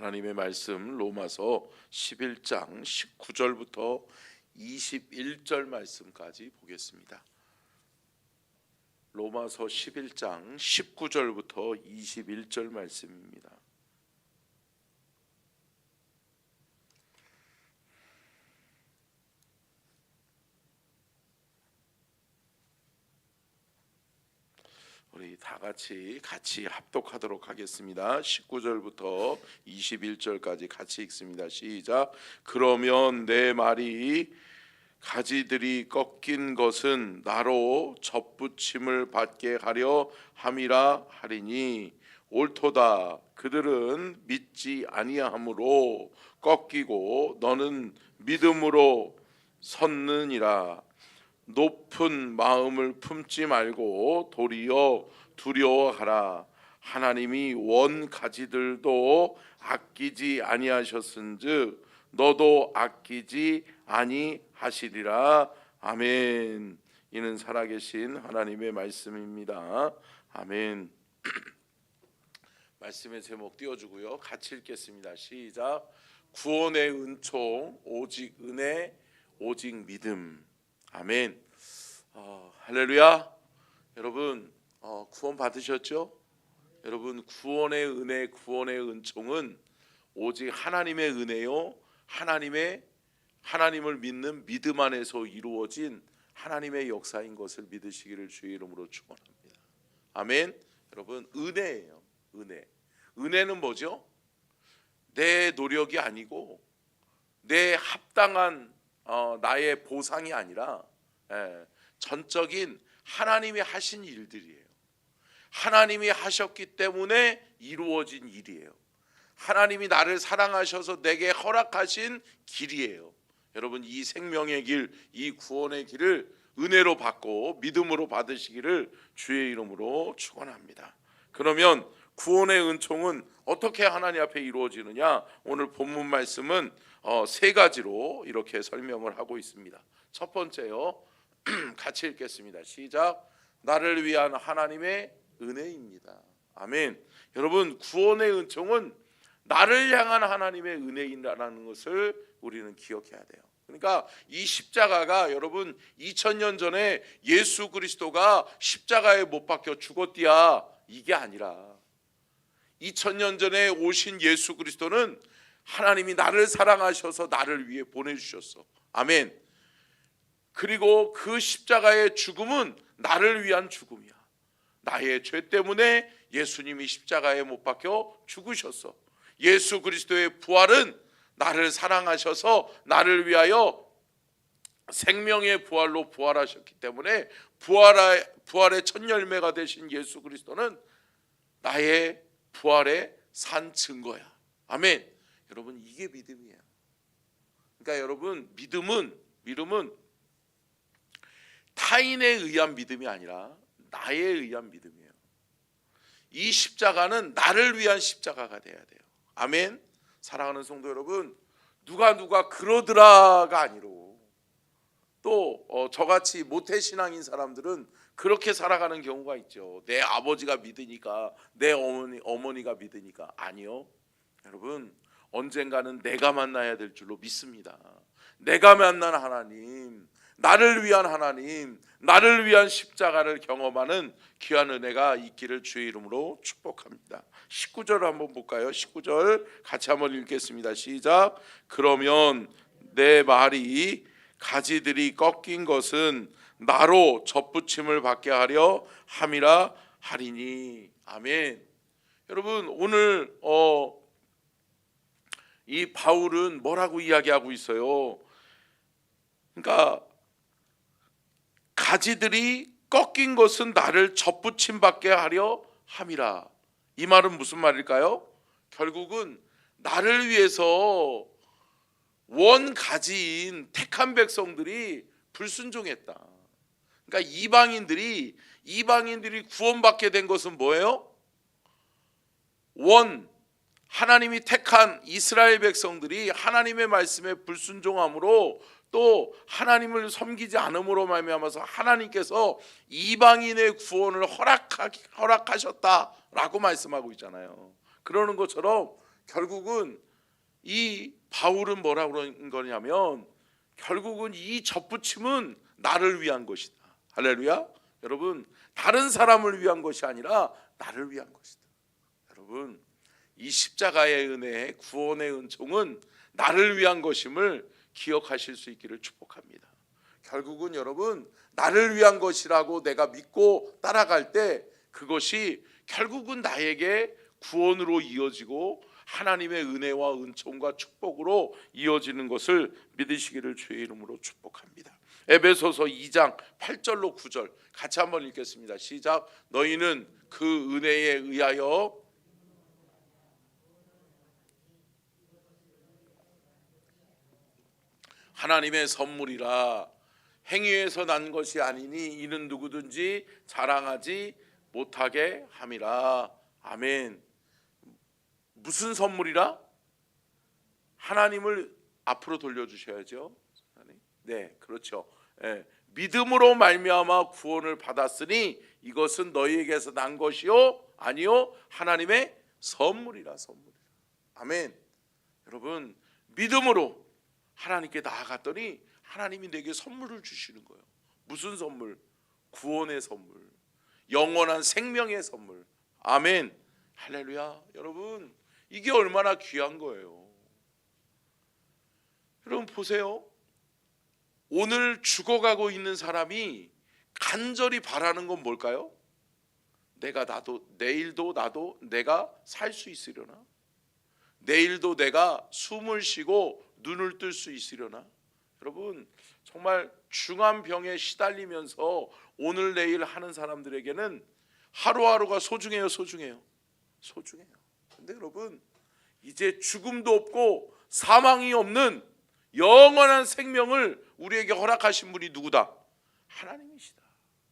하나님의 말씀 로마서 11장 19절부터 21절 말씀까지 보겠습니다. 로마서 11장 19절부터 21절 말씀입니다. 우리 다 같이 합독하도록 하겠습니다. 19절부터 21절까지 같이 읽습니다. 시작. 그러면 내 말이 가지들이 꺾인 것은 나로 접붙임을 받게 하려 함이라 하리니 옳도다. 그들은 믿지 아니하므로 꺾이고 너는 믿음으로 섰느니라. 높은 마음을 품지 말고 도리어 두려워하라. 하나님이 원 가지들도 아끼지 아니하셨은즉 너도 아끼지 아니하시리라. 아멘. 이는 살아계신 하나님의 말씀입니다. 아멘. 말씀의 제목 띄워주고요. 같이 읽겠습니다. 시작. 구원의 은총 오직 은혜 오직 믿음. 아멘. 할렐루야. 여러분 구원 받으셨죠? 여러분 구원의 은혜, 구원의 은총은 오직 하나님의 은혜요, 하나님을 믿는 믿음 안에서 이루어진 하나님의 역사인 것을 믿으시기를 주의 이름으로 축원합니다. 아멘. 여러분 은혜예요. 은혜는 뭐죠? 내 노력이 아니고 내 합당한 나의 보상이 아니라 전적인 하나님이 하신 일들이에요. 하나님이 하셨기 때문에 이루어진 일이에요. 하나님이 나를 사랑하셔서 내게 허락하신 길이에요. 여러분 이 생명의 길, 이 구원의 길을 은혜로 받고 믿음으로 받으시기를 주의 이름으로 축원합니다. 그러면 구원의 은총은 어떻게 하나님 앞에 이루어지느냐? 오늘 본문 말씀은 세 가지로 이렇게 설명을 하고 있습니다. 첫 번째요. 같이 읽겠습니다. 시작. 나를 위한 하나님의 은혜입니다. 아멘. 여러분 구원의 은총은 나를 향한 하나님의 은혜라는 것을 우리는 기억해야 돼요. 그러니까 이 십자가가 여러분 2000년 전에 예수 그리스도가 십자가에 못 박혀 죽었디야 이게 아니라 2000년 전에 오신 예수 그리스도는 하나님이 나를 사랑하셔서 나를 위해 보내주셨어. 아멘. 그리고 그 십자가의 죽음은 나를 위한 죽음이야. 나의 죄 때문에 예수님이 십자가에 못 박혀 죽으셨어. 예수 그리스도의 부활은 나를 사랑하셔서 나를 위하여 생명의 부활로 부활하셨기 때문에 부활의 첫 열매가 되신 예수 그리스도는 나의 부활의 산 증거야. 아멘. 여러분 이게 믿음이에요. 그러니까 여러분 믿음은 타인에 의한 믿음이 아니라 나에 의한 믿음이에요. 이 십자가는 나를 위한 십자가가 돼야 돼요. 아멘. 사랑하는 성도 여러분, 누가 그러더라가 아니로 또 저같이 모태신앙인 사람들은 그렇게 살아가는 경우가 있죠. 내 아버지가 믿으니까, 내 어머니가 믿으니까. 아니요. 여러분 언젠가는 내가 만나야 될 줄로 믿습니다. 내가 만난 하나님, 나를 위한 하나님, 나를 위한 십자가를 경험하는 귀한 은혜가 있기를 주의 이름으로 축복합니다. 19절 한번 볼까요? 19절 같이 한번 읽겠습니다. 시작. 그러면 내 말이 가지들이 꺾인 것은 나로 접붙임을 받게 하려 함이라 하리니. 아멘. 여러분 오늘 이 바울은 뭐라고 이야기하고 있어요? 그러니까 가지들이 꺾인 것은 나를 접붙임 받게 하려 함이라. 이 말은 무슨 말일까요? 결국은 나를 위해서 원 가지인 택한 백성들이 불순종했다. 그러니까 이방인들이 구원받게 된 것은 뭐예요? 하나님이 택한 이스라엘 백성들이 하나님의 말씀에 불순종함으로 또 하나님을 섬기지 않음으로 말미암아서 하나님께서 이방인의 구원을 허락하셨다라고 말씀하고 있잖아요. 그러는 것처럼 결국은 이 바울은 뭐라고 그런 거냐면 결국은 이 접붙임은 나를 위한 것이다. 할렐루야. 여러분, 다른 사람을 위한 것이 아니라 나를 위한 것이다. 여러분, 이 십자가의 은혜, 구원의 은총은 나를 위한 것임을 기억하실 수 있기를 축복합니다. 결국은 여러분, 나를 위한 것이라고 내가 믿고 따라갈 때 그것이 결국은 나에게 구원으로 이어지고 하나님의 은혜와 은총과 축복으로 이어지는 것을 믿으시기를 주의 이름으로 축복합니다. 에베소서 2장 8절로 9절 같이 한번 읽겠습니다. 시작. 너희는 그 은혜에 의하여 하나님의 선물이라 행위에서 난 것이 아니니 이는 누구든지 자랑하지 못하게 함이라. 아멘. 무슨 선물이라? 하나님을 앞으로 돌려주셔야죠. 네, 그렇죠. 네. 믿음으로 말미암아 구원을 받았으니 이것은 너희에게서 난 것이요 아니요 하나님의 선물이라. 선물이라. 아멘. 여러분, 믿음으로 하나님께 나아갔더니 하나님이 내게 선물을 주시는 거예요. 무슨 선물? 구원의 선물, 영원한 생명의 선물. 아멘. 할렐루야. 여러분, 이게 얼마나 귀한 거예요. 여러분 보세요. 오늘 죽어가고 있는 사람이 간절히 바라는 건 뭘까요? 내일도 나도 내가 살 수 있으려나? 내일도 내가 숨을 쉬고 눈을 뜰 수 있으려나? 여러분, 정말 중한 병에 시달리면서 오늘 내일 하는 사람들에게는 하루하루가 소중해요, 소중해요, 소중해요. 근데 여러분, 이제 죽음도 없고 사망이 없는 영원한 생명을 우리에게 허락하신 분이 누구다? 하나님이시다.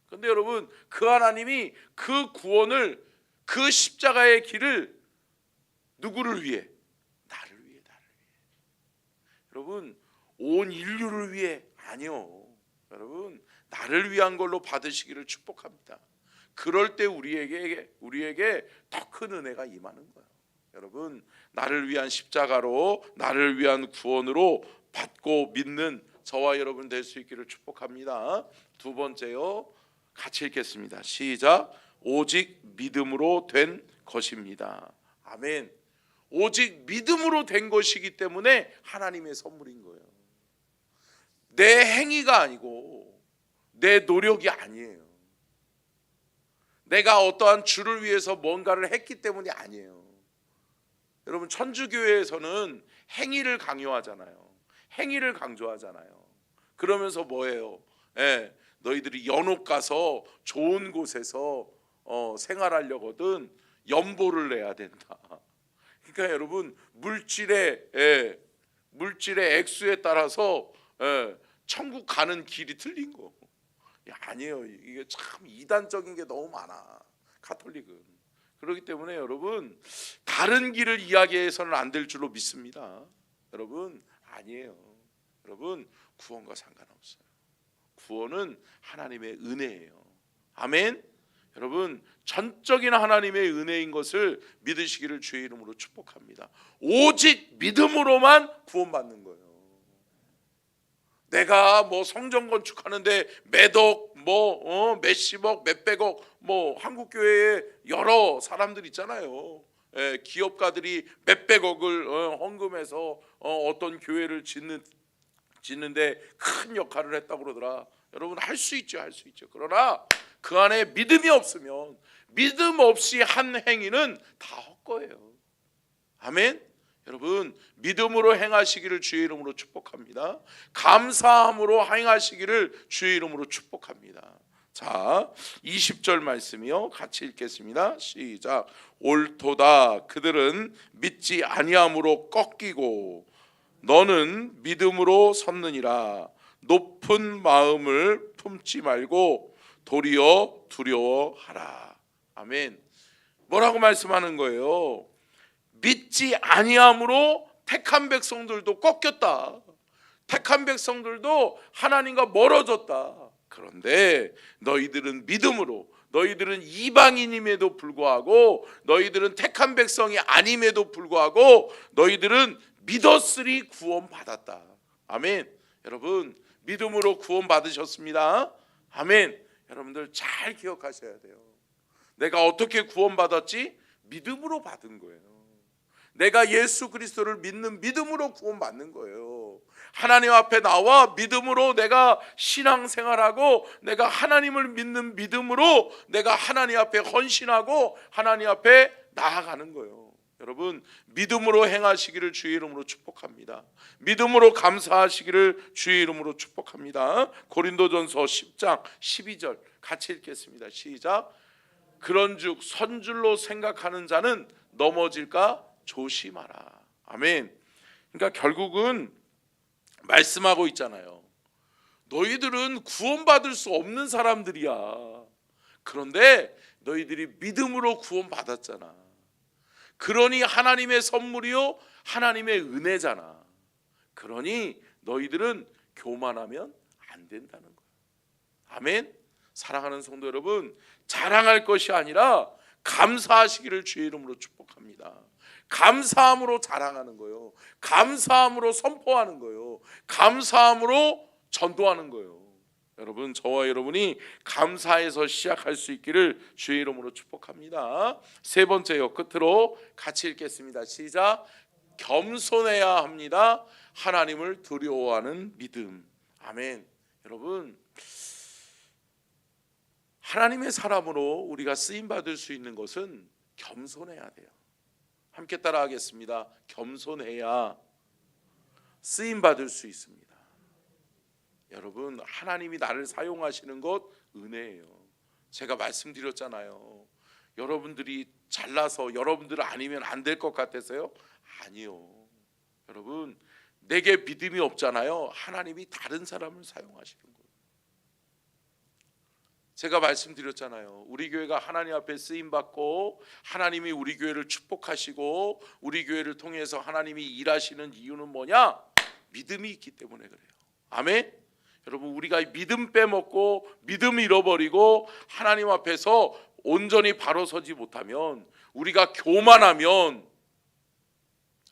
그런데 여러분, 그 하나님이 그 구원을, 그 십자가의 길을 누구를 위해? 나를 위해, 나를 위해. 여러분, 온 인류를 위해 아니요. 여러분, 나를 위한 걸로 받으시기를 축복합니다. 그럴 때 우리에게 더 큰 은혜가 임하는 거예요. 여러분, 나를 위한 십자가로, 나를 위한 구원으로 받고 믿는 저와 여러분 될 수 있기를 축복합니다. 두 번째요, 같이 읽겠습니다. 시작. 오직 믿음으로 된 것입니다. 아멘. 오직 믿음으로 된 것이기 때문에 하나님의 선물인 거예요. 내 행위가 아니고 내 노력이 아니에요. 내가 어떠한 주를 위해서 뭔가를 했기 때문이 아니에요. 여러분, 천주교회에서는 행위를 강요하잖아요. 행위를 강조하잖아요. 그러면서 뭐예요? 너희들이 연옥 가서 좋은 곳에서 생활하려거든 연보를 내야 된다. 그러니까 여러분, 물질의 액수에 따라서 천국 가는 길이 틀린 거. 아니에요. 이게 참 이단적인 게 너무 많아, 가톨릭은. 그렇기 때문에 여러분, 다른 길을 이야기해서는 안 될 줄로 믿습니다. 여러분, 아니에요. 여러분, 구원과 상관없어요. 구원은 하나님의 은혜예요. 아멘. 여러분, 전적인 하나님의 은혜인 것을 믿으시기를 주의 이름으로 축복합니다. 오직 믿음으로만 구원받는 거예요. 내가 뭐 성전 건축하는데 몇억, 몇십억, 몇백억, 한국교회에 여러 사람들 있잖아요. 기업가들이 몇백억을 헌금해서 어떤 교회를 짓는데 큰 역할을 했다고 그러더라. 여러분, 할 수 있죠, 할 수 있죠. 그러나 그 안에 믿음이 없으면 믿음 없이 한 행위는 다 헛거예요. 아멘. 여러분, 믿음으로 행하시기를 주의 이름으로 축복합니다. 감사함으로 행하시기를 주의 이름으로 축복합니다. 자, 20절 말씀이요, 같이 읽겠습니다. 시작. 옳도다. 그들은 믿지 아니함으로 꺾이고 너는 믿음으로 섰느니라. 높은 마음을 품지 말고 도리어 두려워하라. 아멘. 뭐라고 말씀하는 거예요? 믿지 아니함으로 택한 백성들도 꺾였다. 택한 백성들도 하나님과 멀어졌다. 그런데 너희들은 믿음으로, 너희들은 이방인임에도 불구하고, 너희들은 택한 백성이 아님에도 불구하고 너희들은 믿었으니 구원받았다. 아멘. 여러분, 믿음으로 구원받으셨습니다. 아멘. 여러분들 잘 기억하셔야 돼요. 내가 어떻게 구원받았지? 믿음으로 받은 거예요. 내가 예수 그리스도를 믿는 믿음으로 구원받는 거예요. 하나님 앞에 나와 믿음으로 내가 신앙생활하고, 내가 하나님을 믿는 믿음으로 내가 하나님 앞에 헌신하고 하나님 앞에 나아가는 거예요. 여러분, 믿음으로 행하시기를 주의 이름으로 축복합니다. 믿음으로 감사하시기를 주의 이름으로 축복합니다. 고린도전서 10장 12절 같이 읽겠습니다. 시작. 그런즉 선줄로 생각하는 자는 넘어질까 조심하라. 아멘. 그러니까 결국은 말씀하고 있잖아요. 너희들은 구원받을 수 없는 사람들이야. 그런데 너희들이 믿음으로 구원받았잖아. 그러니 하나님의 선물이요 하나님의 은혜잖아. 그러니 너희들은 교만하면 안 된다는 거야. 아멘. 사랑하는 성도 여러분, 자랑할 것이 아니라 감사하시기를 주의 이름으로 축복합니다. 감사함으로 자랑하는 거예요. 감사함으로 선포하는 거예요. 감사함으로 전도하는 거예요. 여러분, 저와 여러분이 감사해서 시작할 수 있기를 주의 이름으로 축복합니다. 세 번째요, 끝으로 같이 읽겠습니다. 시작. 겸손해야 합니다. 하나님을 두려워하는 믿음. 아멘. 여러분, 하나님의 사람으로 우리가 쓰임받을 수 있는 것은 겸손해야 돼요. 함께 따라하겠습니다. 겸손해야 쓰임받을 수 있습니다. 여러분, 하나님이 나를 사용하시는 것 은혜예요. 제가 말씀드렸잖아요. 여러분들이 잘나서 여러분들 아니면 안 될 것 같아서요? 아니요. 여러분, 내게 믿음이 없잖아요. 하나님이 다른 사람을 사용하시는 거예요. 제가 말씀드렸잖아요. 우리 교회가 하나님 앞에 쓰임받고 하나님이 우리 교회를 축복하시고 우리 교회를 통해서 하나님이 일하시는 이유는 뭐냐? 믿음이 있기 때문에 그래요. 아멘. 여러분, 우리가 믿음 빼먹고 믿음 잃어버리고 하나님 앞에서 온전히 바로 서지 못하면, 우리가 교만하면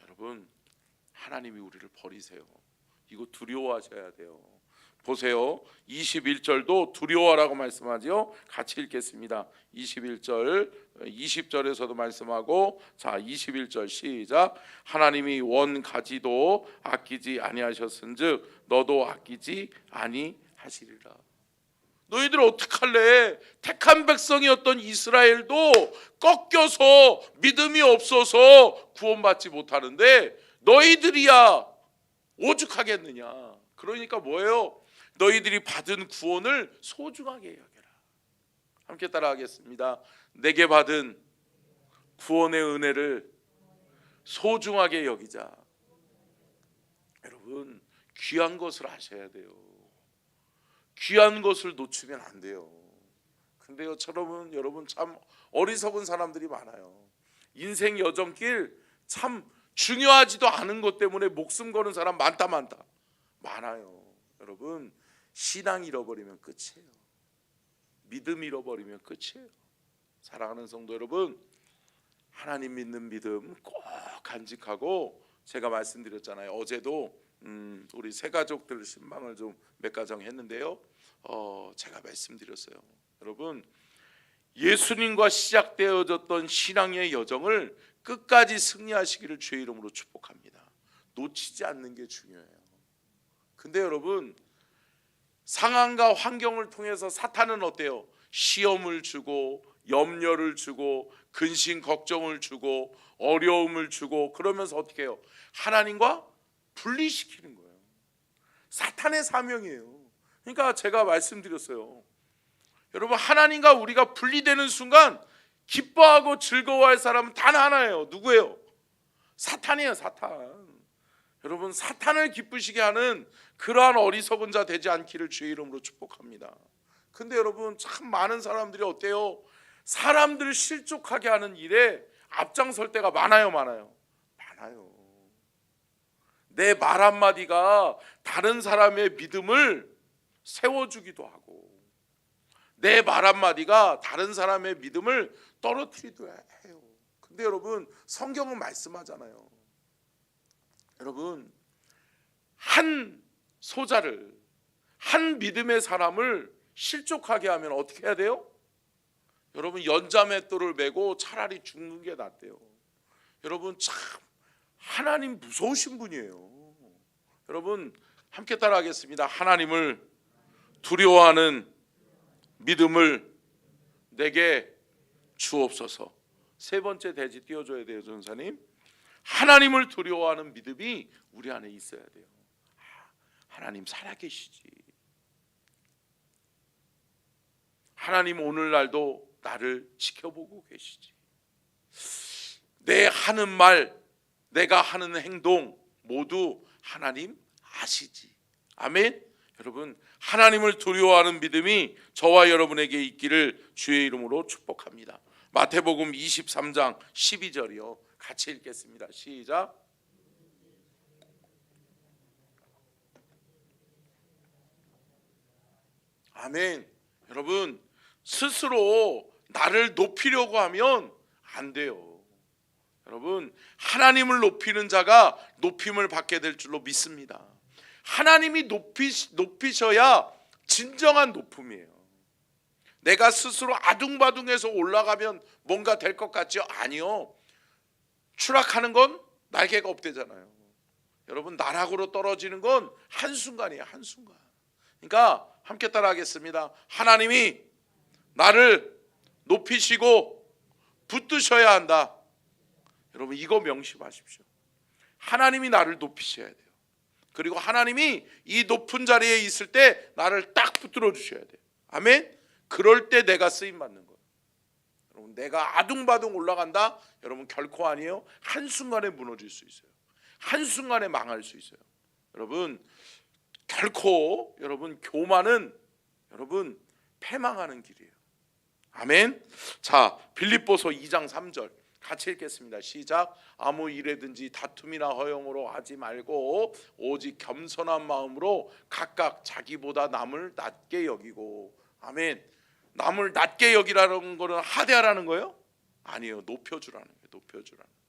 여러분, 하나님이 우리를 버리세요. 이거 두려워하셔야 돼요. 보세요. 21절도 두려워라고 말씀하죠. 같이 읽겠습니다. 21절 20절에서도 말씀하고, 자 21절 시작. 하나님이 원 가지도 아끼지 아니하셨은즉 너도 아끼지 아니하시리라. 너희들 어떡할래? 택한 백성이었던 이스라엘도 꺾여서 믿음이 없어서 구원받지 못하는데 너희들이야 오죽하겠느냐. 그러니까 뭐예요? 너희들이 받은 구원을 소중하게 여겨라. 함께 따라하겠습니다. 내게 받은 구원의 은혜를 소중하게 여기자. 여러분, 귀한 것을 아셔야 돼요. 귀한 것을 놓치면 안 돼요. 근데요, 여러분 참 어리석은 사람들이 많아요. 인생 여정길 참 중요하지도 않은 것 때문에 목숨 거는 사람 많아요. 여러분, 신앙 잃어버리면 끝이에요. 믿음 잃어버리면 끝이에요. 사랑하는 성도 여러분, 하나님 믿는 믿음 꼭 간직하고, 제가 말씀드렸잖아요. 어제도 우리 새 가족들 신방을 좀 몇 가정 했는데요. 제가 말씀드렸어요. 여러분, 예수님과 시작되어졌던 신앙의 여정을 끝까지 승리하시기를 주의 이름으로 축복합니다. 놓치지 않는 게 중요해요. 근데 여러분, 상황과 환경을 통해서 사탄은 어때요? 시험을 주고 염려를 주고 근심 걱정을 주고 어려움을 주고, 그러면서 어떻게 해요? 하나님과 분리시키는 거예요. 사탄의 사명이에요. 그러니까 제가 말씀드렸어요. 여러분, 하나님과 우리가 분리되는 순간 기뻐하고 즐거워할 사람은 단 하나예요. 누구예요? 사탄이에요. 사탄. 여러분, 사탄을 기쁘시게 하는 그러한 어리석은 자 되지 않기를 주의 이름으로 축복합니다. 근데 여러분, 참 많은 사람들이 어때요? 사람들을 실족하게 하는 일에 앞장설 때가 많아요. 내 말 한마디가 다른 사람의 믿음을 세워주기도 하고, 내 말 한마디가 다른 사람의 믿음을 떨어뜨리도 해요. 근데 여러분, 성경은 말씀하잖아요. 여러분, 한 소자를, 한 믿음의 사람을 실족하게 하면 어떻게 해야 돼요? 여러분, 연자맷돌을 메고 차라리 죽는 게 낫대요. 여러분, 참 하나님 무서우신 분이에요. 여러분, 함께 따라하겠습니다. 하나님을 두려워하는 믿음을 내게 주옵소서. 세 번째 대지 띄워줘야 돼요, 전사님. 하나님을 두려워하는 믿음이 우리 안에 있어야 돼요. 하나님 살아계시지. 하나님 오늘날도 나를 지켜보고 계시지. 내 하는 말, 내가 하는 행동 모두 하나님 아시지. 아멘. 여러분, 하나님을 두려워하는 믿음이 저와 여러분에게 있기를 주의 이름으로 축복합니다. 마태복음 23장 12절이요. 같이 읽겠습니다. 시작. 아멘. 여러분, 스스로 나를 높이려고 하면 안 돼요. 여러분, 하나님을 높이는 자가 높임을 받게 될 줄로 믿습니다. 하나님이 높이셔야 진정한 높음이에요. 내가 스스로 아둥바둥해서 올라가면 뭔가 될 것 같죠? 아니요. 추락하는 건 날개가 없대잖아요. 여러분, 나락으로 떨어지는 건 한순간이에요. 한순간. 그러니까 함께 따라하겠습니다. 하나님이 나를 높이시고 붙드셔야 한다. 여러분, 이거 명심하십시오. 하나님이 나를 높이셔야 돼요. 그리고 하나님이 이 높은 자리에 있을 때 나를 딱 붙들어 주셔야 돼요. 아멘. 그럴 때 내가 쓰임 받는 거예요. 여러분, 내가 아둥바둥 올라간다? 여러분, 결코 아니에요. 한순간에 무너질 수 있어요. 한순간에 망할 수 있어요. 여러분, 결코 여러분 교만은 여러분 패망하는 길이에요. 아멘. 자, 빌립보서 2장 3절 같이 읽겠습니다. 시작. 아무 일에든지 다툼이나 허용으로 하지 말고 오직 겸손한 마음으로 각각 자기보다 남을 낮게 여기고. 아멘. 남을 낮게 여기라는 거는 하대하라는 거예요? 아니에요. 높여주라는 거예요. 높여주라는 거예요.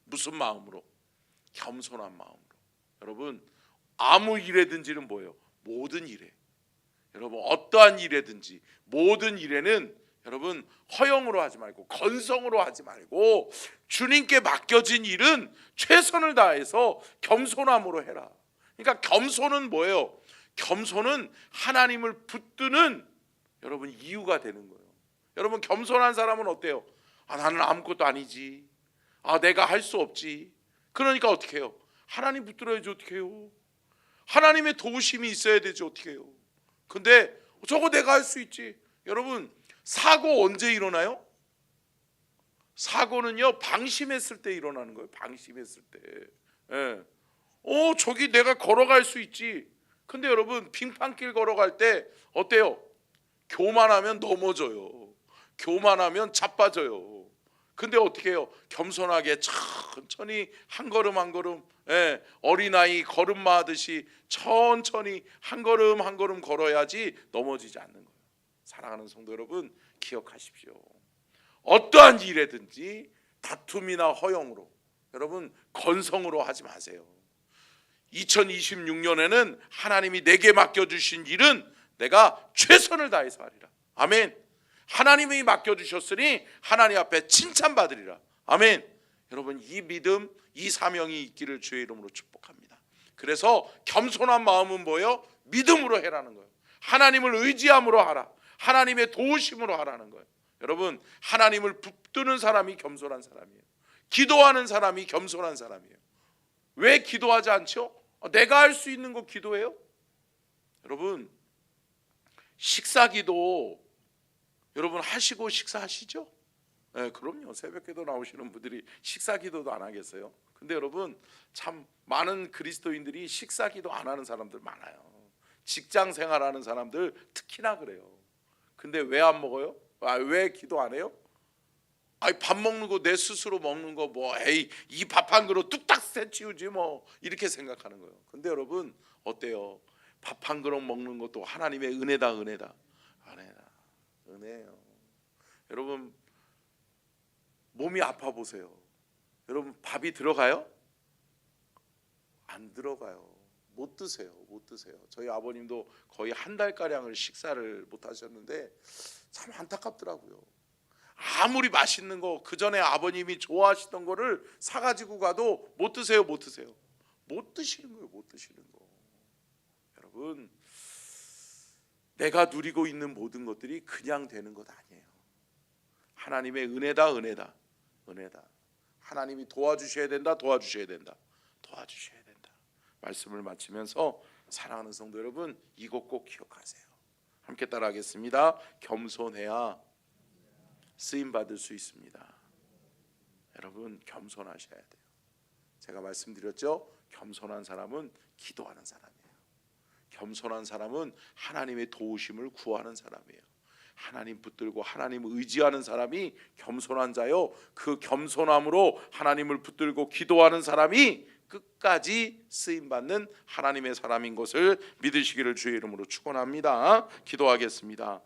무슨 마음으로? 겸손한 마음으로. 여러분, 아무 일에든지는 뭐예요? 모든 일에. 여러분, 어떠한 일에든지 모든 일에는 여러분 허영으로 하지 말고 건성으로 하지 말고 주님께 맡겨진 일은 최선을 다해서 겸손함으로 해라. 그러니까 겸손은 뭐예요? 겸손은 하나님을 붙드는 여러분 이유가 되는 거예요. 여러분, 겸손한 사람은 어때요? 나는 아무것도 아니지. 내가 할 수 없지. 그러니까 어떻게 해요? 하나님 붙들어야지. 어떻게 해요? 하나님의 도우심이 있어야 되지. 어떻게 해요? 근데 저거 내가 할 수 있지. 여러분, 사고 언제 일어나요? 사고는요 방심했을 때 일어나는 거예요. 방심했을 때. 예. 저기 내가 걸어갈 수 있지. 근데 여러분, 빙판길 걸어갈 때 어때요? 교만하면 넘어져요. 교만하면 자빠져요. 근데 어떻게 해요? 겸손하게 천천히 한 걸음 한 걸음, 어린아이 걸음마 하듯이 천천히 한 걸음 한 걸음 걸어야지 넘어지지 않는 거예요. 사랑하는 성도 여러분, 기억하십시오. 어떠한 일에든지 다툼이나 허영으로, 여러분 건성으로 하지 마세요. 2026년에는 하나님이 내게 맡겨주신 일은 내가 최선을 다해서 하리라. 아멘. 하나님이 맡겨주셨으니 하나님 앞에 칭찬받으리라. 아멘. 여러분, 이 믿음, 이 사명이 있기를 주의 이름으로 축복합니다. 그래서 겸손한 마음은 뭐예요? 믿음으로 해라는 거예요. 하나님을 의지함으로 하라. 하나님의 도우심으로 하라는 거예요. 여러분, 하나님을 붙드는 사람이 겸손한 사람이에요. 기도하는 사람이 겸손한 사람이에요. 왜 기도하지 않죠? 내가 할 수 있는 거 기도해요? 여러분, 식사기도 여러분 하시고 식사하시죠? 네, 그럼요. 새벽기도 나오시는 분들이 식사기도도 안 하겠어요? 근데 여러분, 참 많은 그리스도인들이 식사기도 안 하는 사람들 많아요. 직장 생활하는 사람들 특히나 그래요. 근데 왜 안 먹어요? 왜 기도 안 해요? 밥 먹는 거 내 스스로 먹는 거 이 밥 한 그릇 뚝딱 새치우지 뭐 이렇게 생각하는 거예요. 근데 여러분 어때요? 밥 한 그릇 먹는 것도 하나님의 은혜다. 은혜다. 은혜예요. 여러분 몸이 아파 보세요. 여러분 밥이 들어가요? 안 들어가요. 못 드세요. 못 드세요. 저희 아버님도 거의 한 달 가량을 식사를 못 하셨는데 참 안타깝더라고요. 아무리 맛있는 거 그 전에 아버님이 좋아하시던 거를 사가지고 가도 못 드세요. 못 드세요. 못 드시는 거예요. 못 드시는 거. 여러분 내가 누리고 있는 모든 것들이 그냥 되는 것 아니에요. 하나님의 은혜다. 은혜다. 은혜다. 하나님이 도와주셔야 된다. 도와주셔야 된다. 도와주셔야 된다. 말씀을 마치면서 사랑하는 성도 여러분, 이것 꼭 기억하세요. 함께 따라하겠습니다. 겸손해야 쓰임 받을 수 있습니다. 여러분 겸손하셔야 돼요. 제가 말씀드렸죠? 겸손한 사람은 기도하는 사람이에요. 겸손한 사람은 하나님의 도우심을 구하는 사람이에요. 하나님 붙들고 하나님 의지하는 사람이 겸손한 자요. 그 겸손함으로 하나님을 붙들고 기도하는 사람이 끝까지 쓰임받는 하나님의 사람인 것을 믿으시기를 주의 이름으로 축원합니다. 기도하겠습니다.